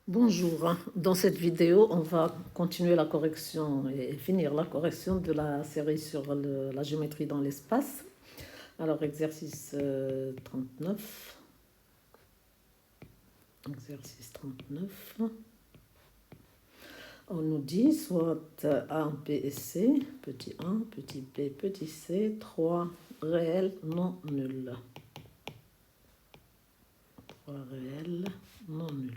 Bonjour, dans cette vidéo, on va continuer la correction et finir la correction de la série sur la géométrie dans l'espace. Alors, exercice 39. Exercice 39. On nous dit soit A, B et C, petit 1, petit B, petit c, 3 réels non nuls. 3 réels non nuls.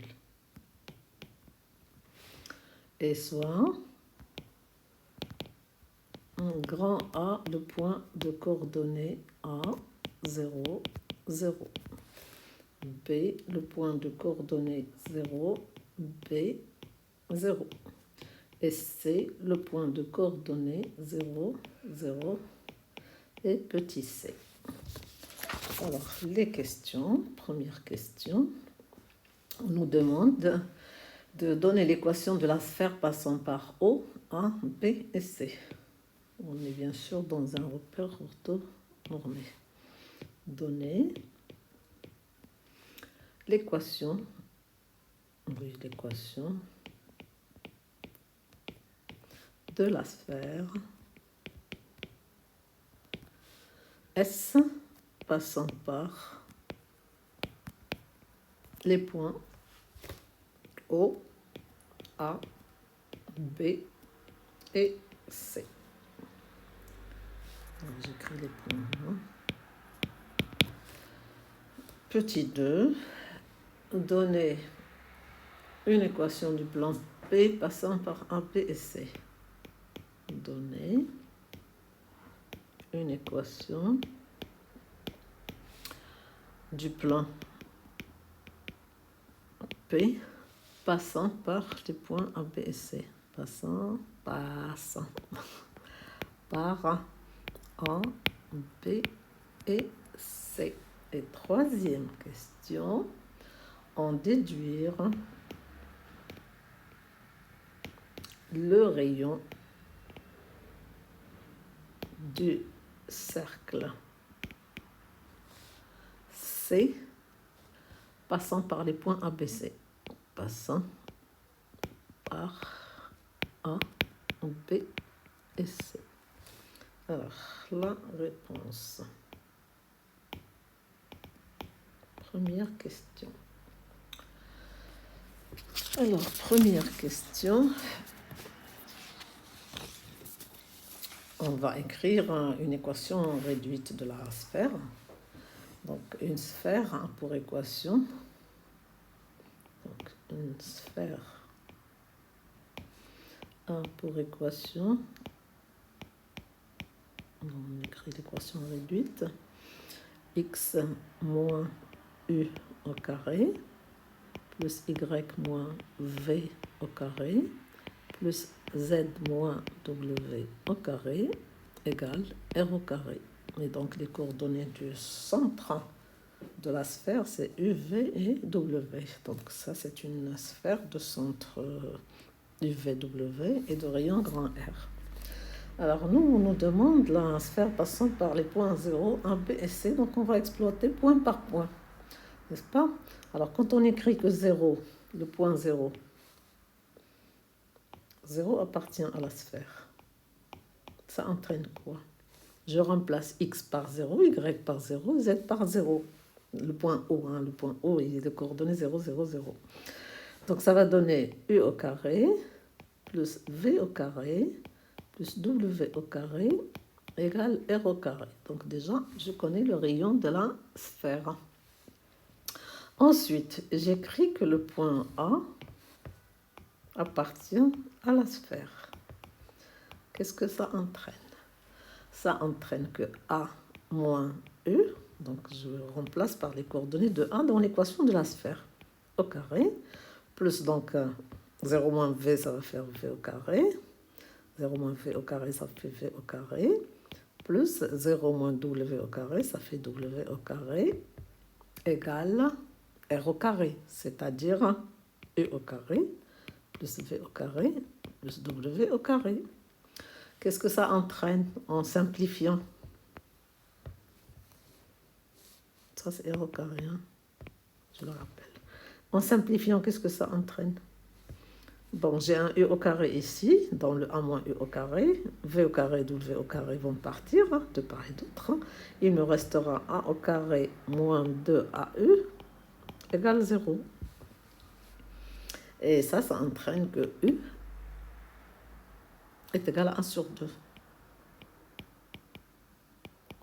Et soit un grand A, le point de coordonnées A, 0, 0. B, le point de coordonnées 0, B, 0. Et C, le point de coordonnées 0, 0 et petit c. Alors, les questions. Première question. On nous demande de donner l'équation de la sphère passant par O, A, B et C. On est bien sûr dans un repère orthonormé. Donner l'équation, de la sphère S passant par les points O, A, B et C. J'écris les points. Petit 2, donner une équation du plan P passant par A, B et C. Donner une équation du plan P passant par les points A, B et C. Passant par A, B et C. Et troisième question, en déduire le rayon du cercle C passant par les points ABC. Passant par A, B et C. Alors, la réponse. Première question. Alors, première question. On va écrire une équation réduite de la sphère. Donc, une sphère pour équation. Donc, une sphère pour équation. On écrit l'équation réduite. X moins U au carré plus Y moins V au carré plus Z moins W au carré égale R au carré. Et donc les coordonnées du centre de la sphère, c'est U, V et W. Donc ça, c'est une sphère de centre UV, W et de rayon grand R. Alors nous, on nous demande la sphère passant par les points 0, A, B et C. Donc on va exploiter point par point, n'est-ce pas? Alors quand on écrit que 0, le point 0, 0 appartient à la sphère. Ça entraîne quoi? Je remplace X par 0, Y par 0, Z par 0. Le point O, le point O, il est de coordonnées 0, 0, 0. Donc ça va donner U au carré plus V au carré plus W au carré égale R au carré. Donc déjà, je connais le rayon de la sphère. Ensuite, j'écris que le point A appartient à la sphère. Qu'est-ce que ça entraîne? Ça entraîne que A moins U, donc je remplace par les coordonnées de A dans l'équation de la sphère, au carré, plus donc 0 moins V, ça va faire V au carré, 0 moins V au carré, ça fait V au carré, plus 0 moins W au carré, ça fait W au carré, égale R au carré, c'est-à-dire U au carré, plus V au carré, plus W au carré. Qu'est-ce que ça entraîne en simplifiant? Ça, c'est R au carré, je le rappelle. En simplifiant, qu'est-ce que ça entraîne? Bon, j'ai un U au carré ici, dans le A moins U au carré. V au carré et W au carré vont partir, hein, de part et d'autre. Il me restera A au carré moins 2AU égale 0. Et ça entraîne que U est égal à 1 sur 2.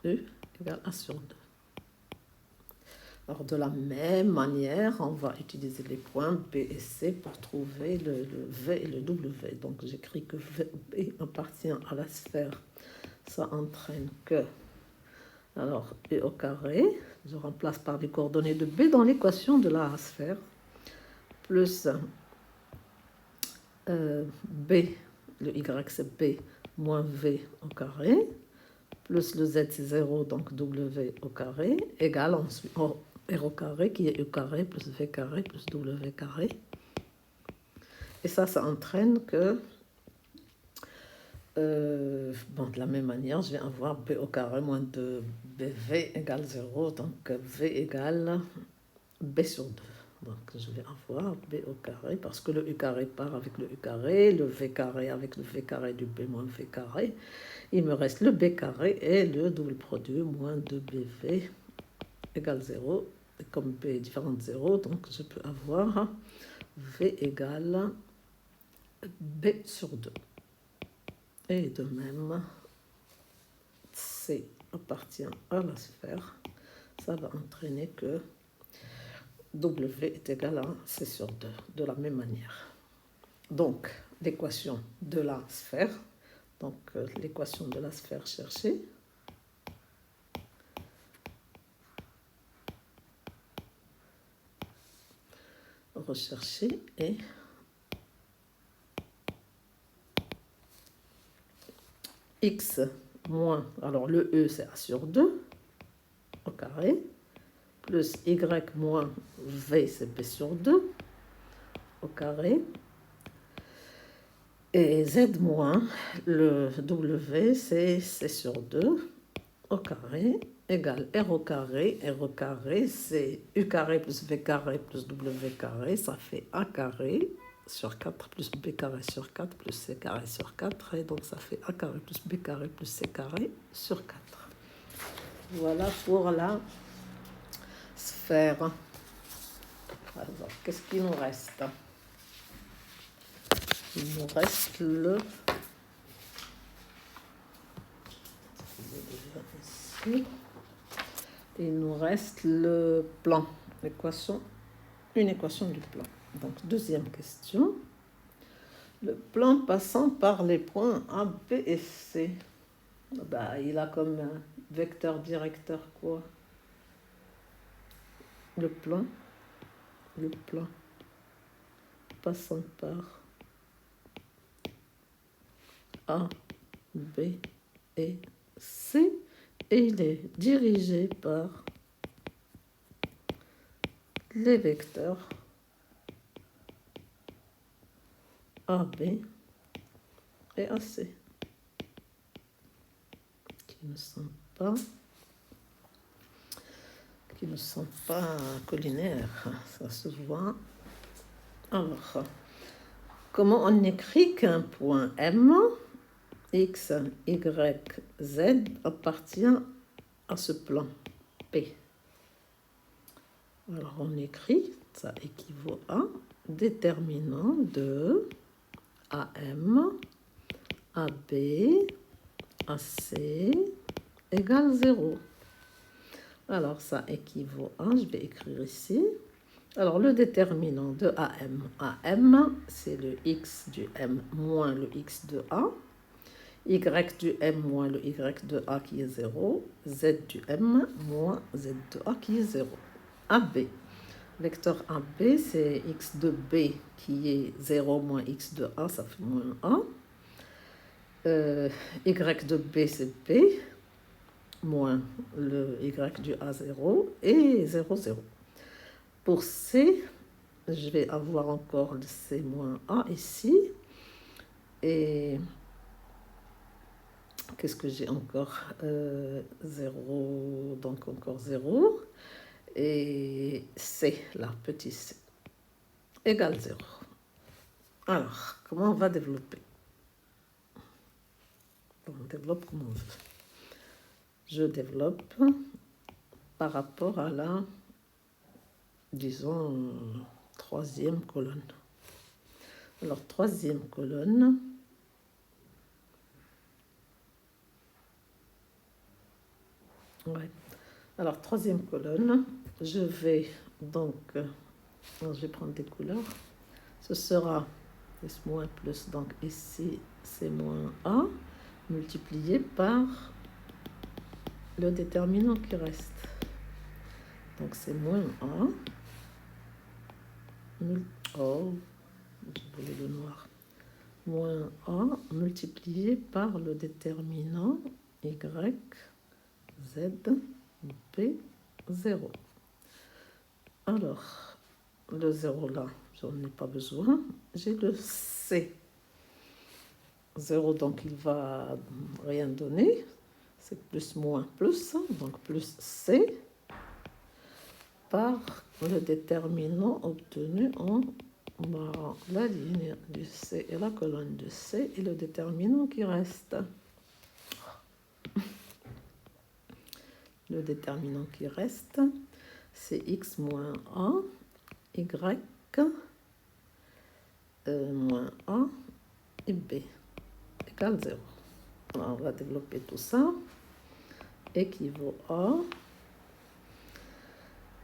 U égale 1 sur 2. Alors, de la même manière, on va utiliser les points B et C pour trouver le V et le W. Donc, j'écris que B appartient à la sphère. Ça entraîne que, alors, U au carré, je remplace par les coordonnées de B dans l'équation de la sphère, plus B, le Y c'est B, moins V au carré, plus le Z c'est 0, donc W au carré, égale ensuite R au carré qui est U carré plus V carré plus W carré. Et ça entraîne que, bon, de la même manière, je vais avoir B au carré moins 2BV égale 0, donc V égale B sur 2. Donc je vais avoir B au carré, parce que le U carré part avec le U carré, le V carré avec le V carré du B moins V carré. Il me reste le B carré et le double produit moins 2BV égale 0. Et comme B est différent de 0, donc je peux avoir V égale B sur 2. Et de même, C appartient à la sphère. Ça va entraîner que W est égal à C sur 2, de la même manière. Donc, l'équation de la sphère, donc l'équation de la sphère cherchée, rechercher est x moins, alors le E c'est A sur 2 au carré, plus y moins v c'est b sur 2 au carré, et z moins le w c'est c sur 2 au carré, égale r au carré c'est u carré plus v carré plus w carré, ça fait a carré sur 4 plus b carré sur 4 plus c carré sur 4, et donc ça fait a carré plus b carré plus c carré sur 4. Voilà pour la sphère. Alors, qu'est-ce qu'il nous reste? Il nous reste le... Il nous reste le plan, une équation du plan. Donc, deuxième question. Le plan passant par les points A, B et C. Il a comme vecteur directeur quoi? Le plan passant par A, B et C, et il est dirigé par les vecteurs AB et AC, qui ne sont pas collinaires, ça se voit. Alors, comment on écrit qu'un point M, X, Y, Z appartient à ce plan P? Alors, on écrit, ça équivaut à déterminant de AM, AB, AC égale 0. Alors, ça équivaut à, je vais écrire ici. Alors, le déterminant de AM, c'est le X du M moins le X de A. Y du M moins le Y de A qui est 0. Z du M moins Z de A qui est 0. AB. Vecteur AB, c'est X de B qui est 0 moins X de A, ça fait moins 1. Y de B, c'est B, moins le Y du A, 0, et 0, 0. Pour C, je vais avoir encore le C moins A ici. Et qu'est-ce que j'ai encore? 0, donc encore 0. Et C, là, petit C. égale 0. Alors, comment on va développer? On développe comme on veut. Je développe par rapport à la, disons, troisième colonne. Alors, troisième colonne. Ouais. Alors, troisième colonne, je vais donc, je vais prendre des couleurs. Ce sera S moins plus, donc ici, c'est moins A, multiplié par le déterminant qui reste. Donc, c'est moins A. Oh, je voulais le noir. Moins A multiplié par le déterminant Y, Z, B, 0. Alors, le 0 là, j'en ai pas besoin. J'ai le C. 0, donc il va rien donner. C'est plus moins plus, donc plus C par le déterminant obtenu en la ligne du C et la colonne du C et le déterminant qui reste. Le déterminant qui reste, c'est x moins A, y moins A et b égale 0. Alors, on va développer tout ça. Équivaut à...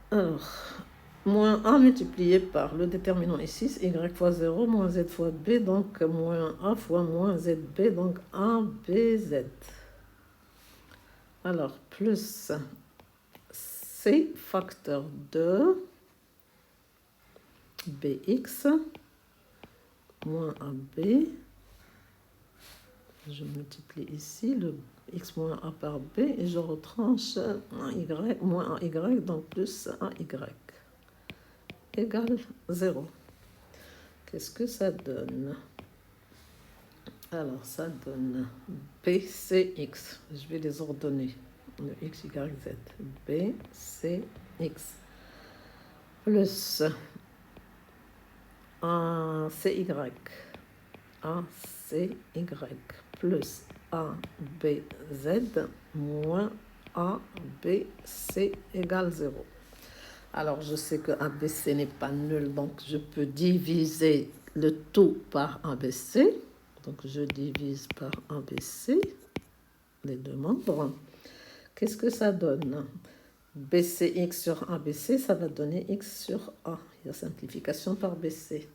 Alors, moins A multiplié par le déterminant ici, y fois 0, moins z fois b, donc moins A fois moins zb, donc abz. Alors, plus c facteur de bx moins ab. Je multiplie ici le x moins a par b et je retranche un y moins un y, donc plus un y égale 0. Qu'est-ce que ça donne? Alors, ça donne b, c, x. Je vais les ordonner. Le x, y, z. b, c, x. Plus un c, y. A, c, y. Plus a, b, z. Moins a, b, c égale 0. Alors, je sais que ABC n'est pas nul, donc je peux diviser le tout par ABC. Donc, je divise par ABC, les deux membres. Qu'est-ce que ça donne? BCX sur ABC, ça va donner X sur A. Il y a simplification par BC.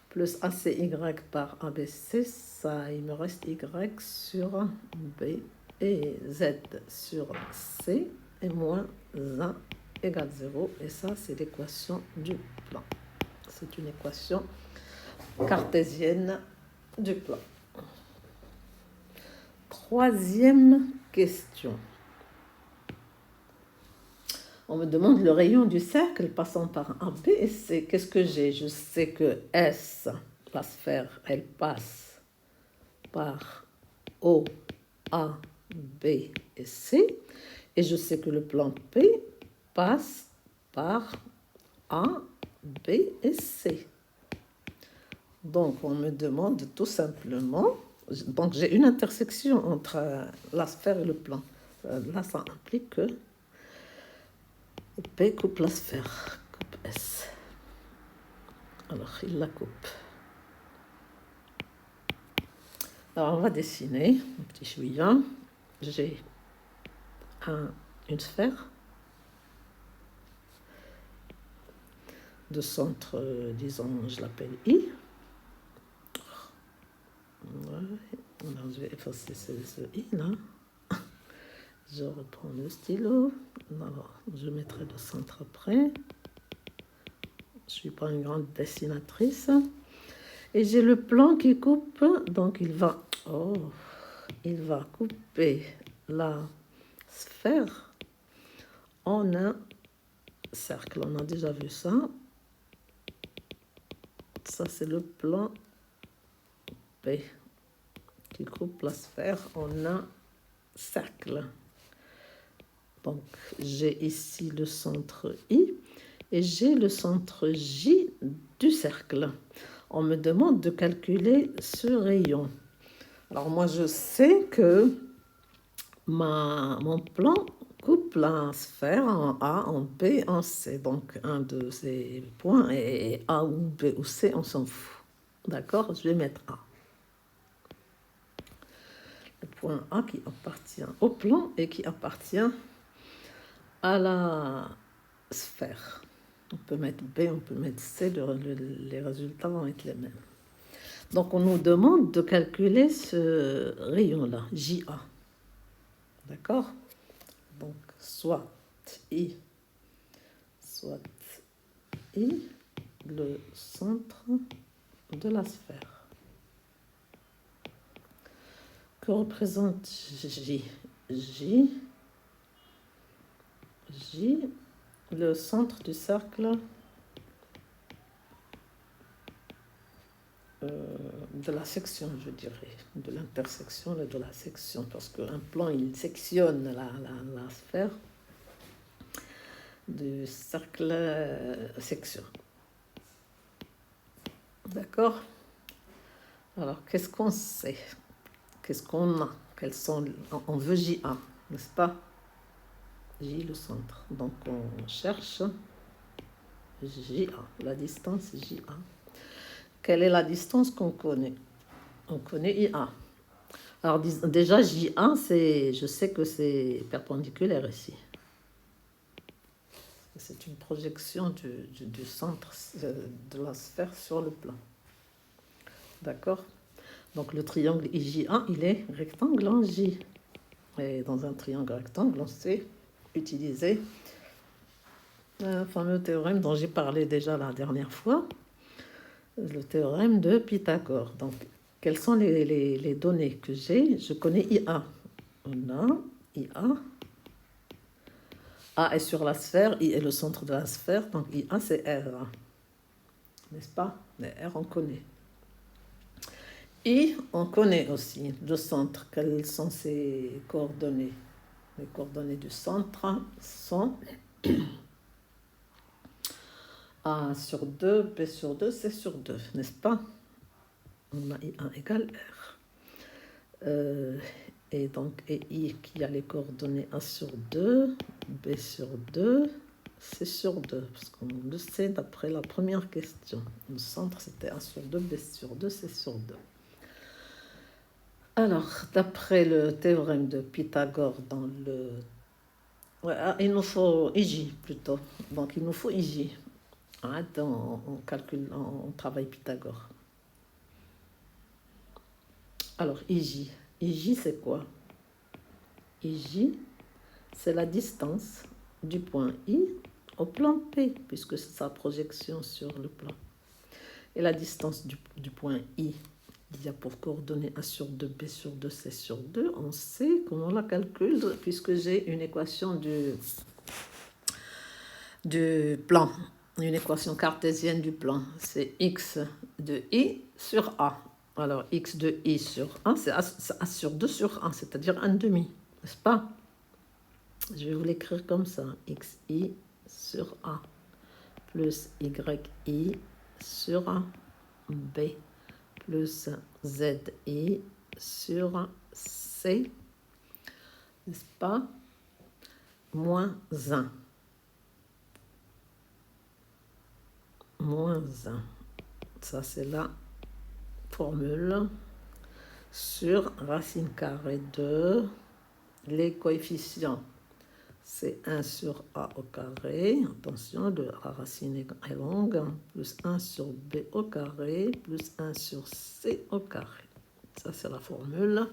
Plus ACY par ABC, ça, il me reste Y sur B et Z sur C et moins 1 égale 0. Et ça, c'est l'équation du plan. C'est une équation cartésienne du plan. Troisième question. On me demande le rayon du cercle passant par A, B et C. Qu'est-ce que j'ai? Je sais que S, la sphère, elle passe par O, A, B et C. Et je sais que le plan P passe par A, B et C. Donc, on me demande tout simplement... Donc, j'ai une intersection entre la sphère et le plan. Là, ça implique que P coupe la sphère, coupe S. Alors, il la coupe. Alors, on va dessiner un petit chouïa. J'ai une sphère de centre, disons, je l'appelle I. Ouais. Alors, je vais effacer ce I là. Je reprends le stylo. Alors, je mettrai le centre après. Je ne suis pas une grande dessinatrice. Et j'ai le plan qui coupe. Donc, il va couper la sphère en un cercle. On a déjà vu ça. Ça, c'est le plan P qui coupe la sphère en un cercle. Donc, j'ai ici le centre I et j'ai le centre J du cercle. On me demande de calculer ce rayon. Alors moi, je sais que mon plan coupe la sphère en A, en B, en C. Donc, un de ces points est A ou B ou C, on s'en fout. D'accord? Je vais mettre A. Le point A qui appartient au plan et qui appartient à la sphère. On peut mettre B, on peut mettre C, les résultats vont être les mêmes. Donc, on nous demande de calculer ce rayon-là, JA. D'accord? Donc, soit I, le centre de la sphère. Que représente J? J, le centre du cercle de la section, je dirais, de l'intersection et de la section, parce qu'un plan, il sectionne la sphère du cercle section. D'accord? Alors, qu'est-ce qu'on sait? Qu'est-ce qu'on a? On veut JA, n'est-ce pas? J, le centre. Donc, on cherche JA, la distance JA. Quelle est la distance qu'on connaît? On connaît IA. Alors, déjà, JA, je sais que c'est perpendiculaire ici. C'est une projection du centre de la sphère sur le plan. D'accord? Donc, le triangle IJA, il est rectangle en J. Et dans un triangle rectangle, on sait utiliser un fameux théorème dont j'ai parlé déjà la dernière fois, le théorème de Pythagore. Donc, quelles sont les données que j'ai? Je connais IA. On a IA. A est sur la sphère, I est le centre de la sphère, donc IA c'est R. N'est-ce pas? Mais R on connaît. I, on connaît aussi le centre. Quelles sont ses coordonnées? Les coordonnées du centre sont A sur 2, B sur 2, C sur 2, n'est-ce pas? On a I1 égale R. Et donc, I qui a les coordonnées A sur 2, B sur 2, C sur 2, parce qu'on le sait d'après la première question. Le centre, c'était A sur 2, B sur 2, C sur 2. Alors, d'après le théorème de Pythagore, il nous faut IJ plutôt. Donc, il nous faut IJ. On calcule, on travaille Pythagore. Alors, IJ. IJ, c'est quoi? IJ, c'est la distance du point I au plan P, puisque c'est sa projection sur le plan. Et la distance du point I, il y a pour coordonnées A sur 2, B sur 2, C sur 2. On sait comment on la calcule, puisque j'ai une équation du plan, une équation cartésienne du plan. C'est X de I sur A. Alors, X de I sur A, c'est A sur 2 sur A, c'est-à-dire 1,5, n'est-ce pas? Je vais vous l'écrire comme ça. XI sur A plus YI sur A, B plus ZI sur C, n'est-ce pas? Moins 1. Moins 1. Ça, c'est la formule sur racine carrée de les coefficients. C'est 1 sur A au carré, attention, la racine est longue, plus 1 sur B au carré, plus 1 sur C au carré. Ça, c'est la formule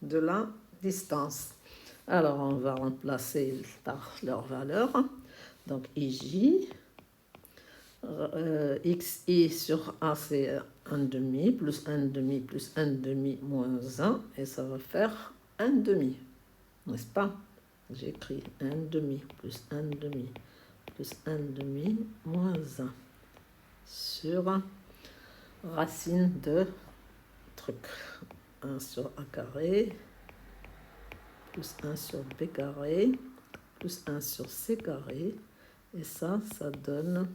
de la distance. Alors, on va remplacer par leur valeur. Donc, IJ, XI sur A, c'est 1,5, plus 1,5, plus 1,5, moins 1, et ça va faire 1,5, n'est-ce pas? J'écris 1,5 plus 1,5 plus 1,5 moins 1 sur racine de truc. 1 sur A carré plus 1 sur B carré plus 1 sur C carré. Et ça donne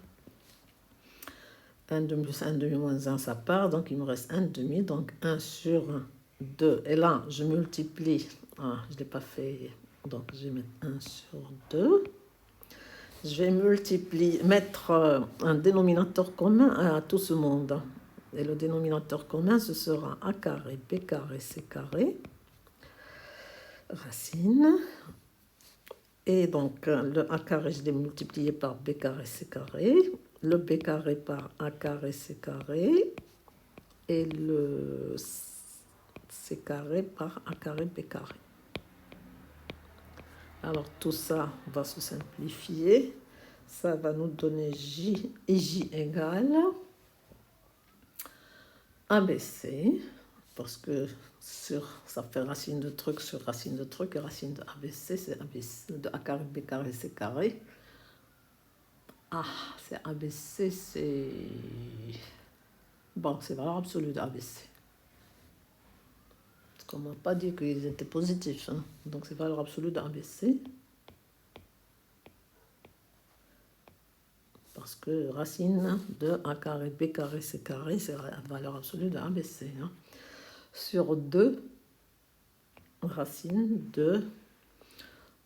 1 demi plus 1 demi moins 1, ça part. Donc, il me reste 1 demi. Donc, 1 sur 2. Et là, je multiplie. Ah, je ne l'ai pas fait. Donc, je vais mettre 1 sur 2. Je vais mettre un dénominateur commun à tout ce monde. Et le dénominateur commun, ce sera a carré, b carré, c carré, racine. Et donc, le a carré, je l'ai multiplié par b carré, c carré. Le b carré par a carré, c carré. Et le c carré par a carré, b carré. Alors, tout ça va se simplifier. Ça va nous donner j, et j égale ABC, parce que ça fait racine de truc sur racine de truc, et racine de ABC, c'est ABC, de A carré, B carré, C carré. Ah, c'est ABC, c'est... Bon, c'est valeur absolue de ABC. Parce qu'on ne m'a pas dit qu'ils étaient positifs, hein. Donc c'est valeur absolue de ABC. Parce que racine de A carré, B carré, C carré, c'est la valeur absolue de ABC. Hein. Sur 2, racine de...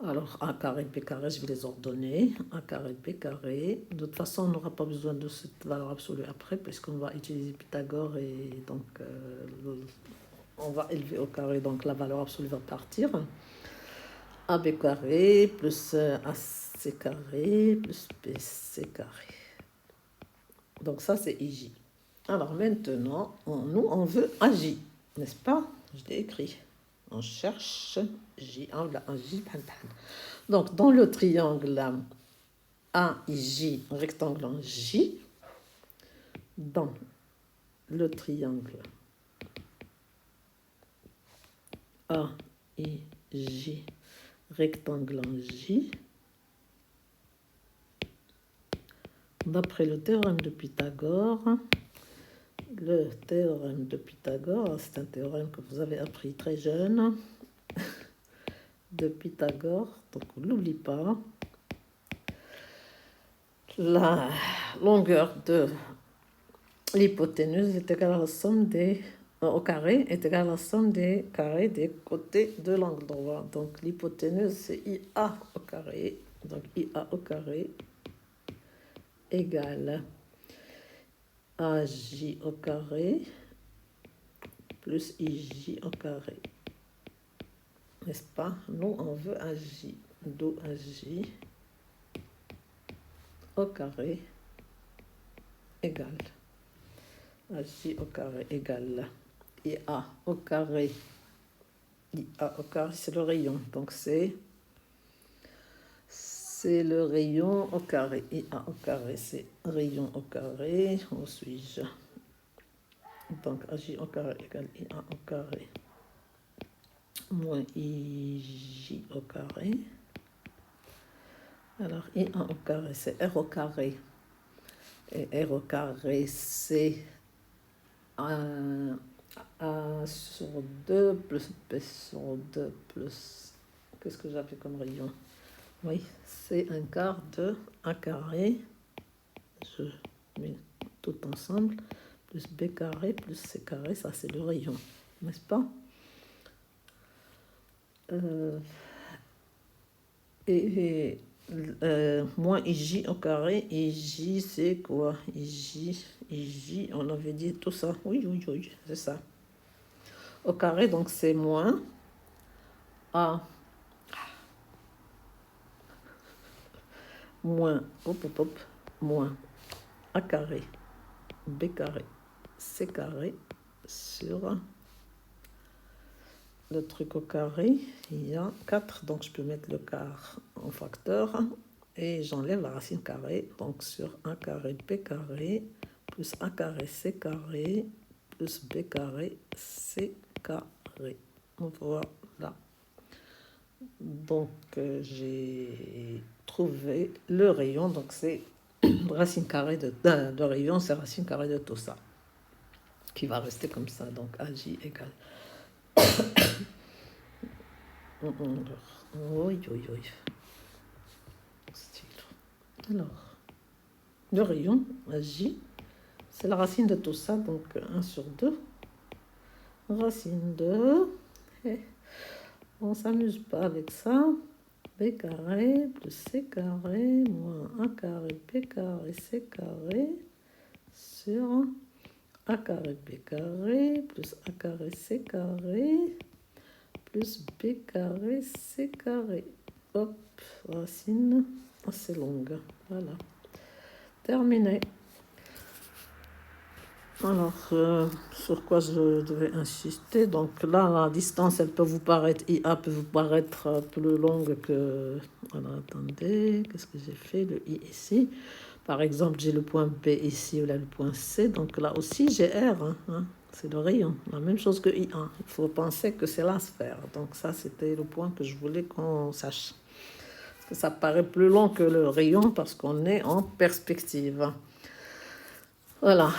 Alors, A carré, B carré, je vais les ordonner. A carré, B carré. De toute façon, on n'aura pas besoin de cette valeur absolue après, puisqu'on va utiliser Pythagore et donc on va élever au carré, donc la valeur absolue va partir. AB carré plus AC carré plus BC carré. Donc ça, c'est IJ. Alors maintenant, on veut AJ, n'est-ce pas? Je l'ai écrit. On cherche J. Donc, dans le triangle AIJ, rectangle en J, dans le triangle AIJ, rectangle en J, d'après le théorème de Pythagore, c'est un théorème que vous avez appris très jeune, de Pythagore, donc on ne l'oublie pas. La longueur de l'hypoténuse est égale à la somme des... au carré est égale à la somme des carrés des côtés de l'angle droit. Donc l'hypoténuse, c'est IA au carré. Donc IA au carré égale AJ au carré plus IJ au carré. N'est-ce pas? Nous, on veut AJ. D'où AJ au carré égale AJ au carré égale IA au carré. IA au carré, c'est le rayon. Donc c'est le rayon au carré. IA au carré, c'est rayon au carré. Où suis-je? Donc AJ au carré égale IA au carré moins IJ au carré. Alors IA au carré, c'est R au carré. Et R au carré, c'est A sur 2 plus B sur 2 plus... Qu'est-ce que j'appelle comme rayon? Oui, c'est un quart de A carré. Je mets tout ensemble. Plus B carré plus C carré, ça c'est le rayon. N'est-ce pas? Moins IJ au carré, IJ c'est quoi? IJ, on avait dit tout ça. Oui, c'est ça. Au carré, donc c'est moins A moins, moins A carré, B carré, C carré sur le truc au carré, il y a 4, donc je peux mettre le quart en facteur et j'enlève la racine carrée, donc sur A carré, B carré, plus A carré, C carré, plus B carré, C carré. Voilà. Donc j'ai trouvé le rayon, donc c'est racine carrée de rayon, c'est racine carrée de tout ça, qui va rester comme ça, donc AJ égale... Oui. Alors, le rayon AJ, c'est la racine de tout ça, donc 1 sur 2. Racine de... On s'amuse pas avec ça. B carré plus C carré moins A carré B carré C carré sur A carré B carré plus A carré C carré plus B carré C carré. Hop, racine assez longue. Voilà. Terminé. Alors, sur quoi je devais insister? Donc là, la distance, elle peut vous paraître, IA peut vous paraître plus longue que... Voilà, attendez, qu'est-ce que j'ai fait? Le I ici. Par exemple, j'ai le point B ici, là, le point C. Donc là aussi, j'ai R. C'est le rayon. La même chose que IA. Il faut penser que c'est la sphère. Donc ça, c'était le point que je voulais qu'on sache. Parce que ça paraît plus long que le rayon parce qu'on est en perspective. Voilà.